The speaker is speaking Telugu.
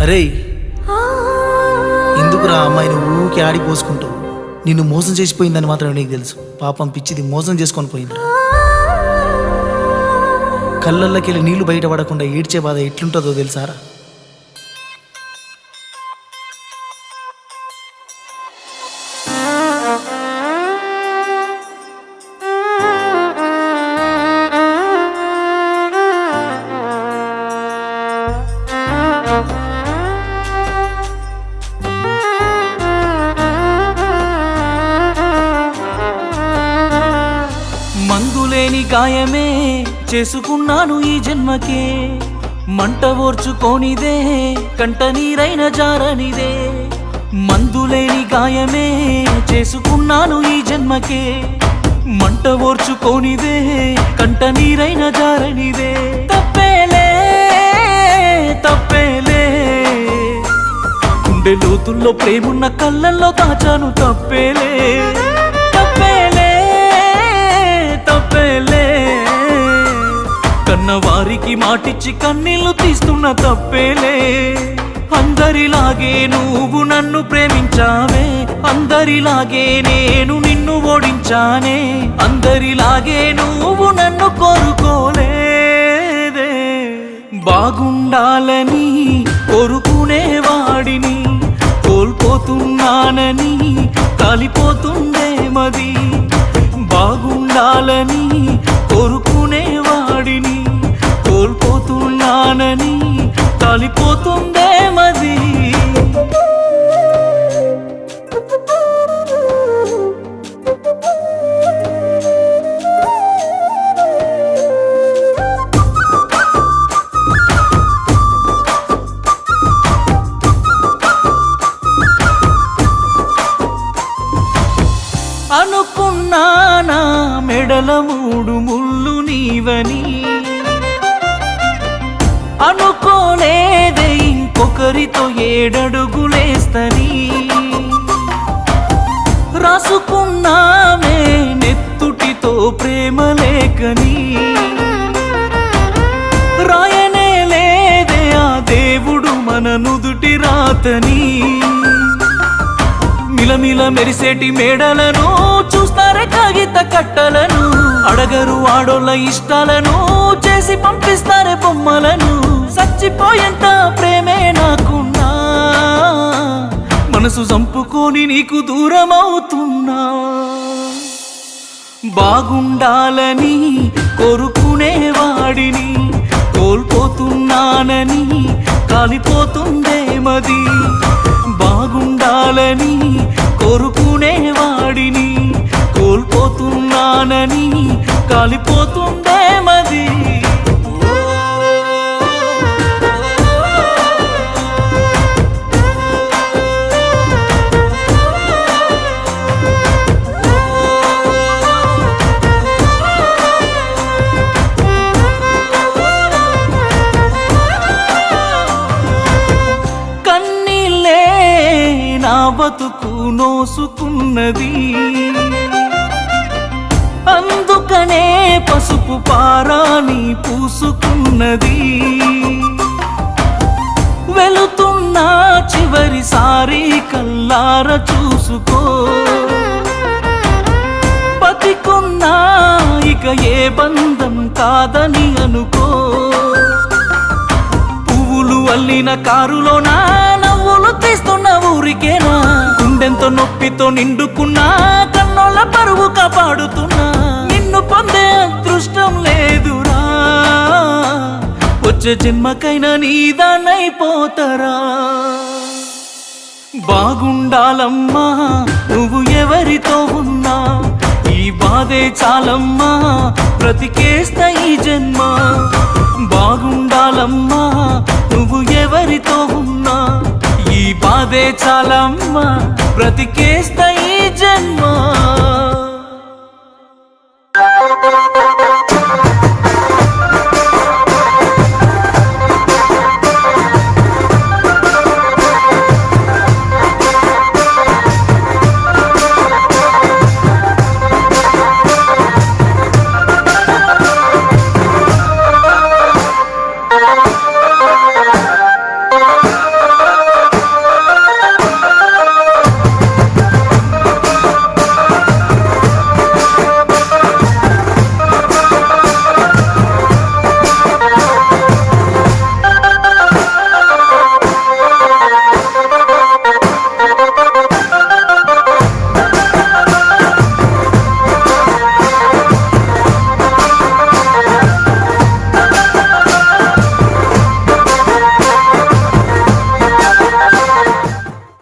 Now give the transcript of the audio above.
అరే ఎందుకురా అమ్మాయిని ఊరికి ఆడిపోసుకుంటావు? నిన్ను మోసం చేసిపోయిందని మాత్రం నీకు తెలుసు. పాపం పిచ్చిది మోసం చేసుకొని పోయింది. కళ్ళల్లోకెళ్ళి నీళ్లు బయట పడకుండా ఏడ్చే బాధ ఎట్లుంటుందో తెలుసారా? మందులేని గాయమే చేసుకున్నాను ఈ జన్మకే, మంట ఓర్చుకోనిదే కంట నీరైన జారనిదే. మందులేని గాయమే చేసుకున్నాను ఈ జన్మకే, మంట ఓర్చుకోనిదే కంట నీరైన జారనిదే. తప్పేలే తప్పేలే, గుండె లోతుల్లో ప్రేమున్న కళ్ళల్లో దాచాను. తప్పేలే తప్పేలే తప్పేలే, కన్నవారికి మాటిచ్చి కన్నీళ్లు తీస్తున్న తప్పేలే. అందరిలాగే నువ్వు నన్ను ప్రేమించావే, అందరిలాగే నేను నిన్ను ఓడించానే. అందరిలాగే నువ్వు నన్ను కోరుకోలేదే. బాగుండాలని కోరుకునేవాడిని కోల్పోతున్నానని కాలిపోతుందే మది. బాగుండాలని కోరుకునేవాడిని కోల్పోతున్నానని కాలిపోతుందే మది. అనుకున్నానా మెడల 3 ముళ్ళు నీవని, అనుకోలేదే ఇంకొకరితో 7 అడుగులేస్తని. రాసుకున్నామే నెత్తుటితో ప్రేమ లేఖని, రాయనే లేదే ఆ దేవుడు మన నుదుటి రాతని. మిలమిల మెరిసేటి మేడలను చూస్తారే కాగిత కట్టలను, అడగరు ఆడోళ్ళ ఇష్టాలను చేసి పంపిస్తారే బొమ్మలను. చచ్చిపోయేంత ప్రేమే నాకున్నా, మనసు చంపుకొని నీకు దూరం అవుతున్నా. బాగుండాలని కోరుకునేవాడిని కోల్పోతున్నానని కాలిపోతుందే మది. బాగుండాలని కోరుకునేవాడిని కోల్పోతున్నానని కాలిపోతుందే మది. బతుకు నోసుకున్నది, అందుకనే పసుపు పారాని పూసుకున్నది. వెళుతున్నా చివరిసారి కల్లార చూసుకో, బతికున్నా ఇక ఏ బంధం కాదని అనుకో. పువ్వులు అల్లిన కారులోనా నవ్వులు తీస్తున్న ఊరికేనా, గుండెంతో నొప్పితో నిండుకున్నా కన్నోళ్ళ పరువు కాపాడుతున్నా. నిన్ను పొందే అదృష్టం లేదురా, వచ్చే జన్మకైనా నీదానైపోతారా. బాగుండాలమ్మా నువ్వు ఎవరితో ఉన్నా, ఈ బాధే చాలమ్మా బ్రతికేస్తా ఈ జన్మ. బాగుండాలమ్మా నువ్వు ఎవరితో ఉన్నా, ఈ బాధే చాలమ్మా బ్రతికేస్తా ఈ జన్మ.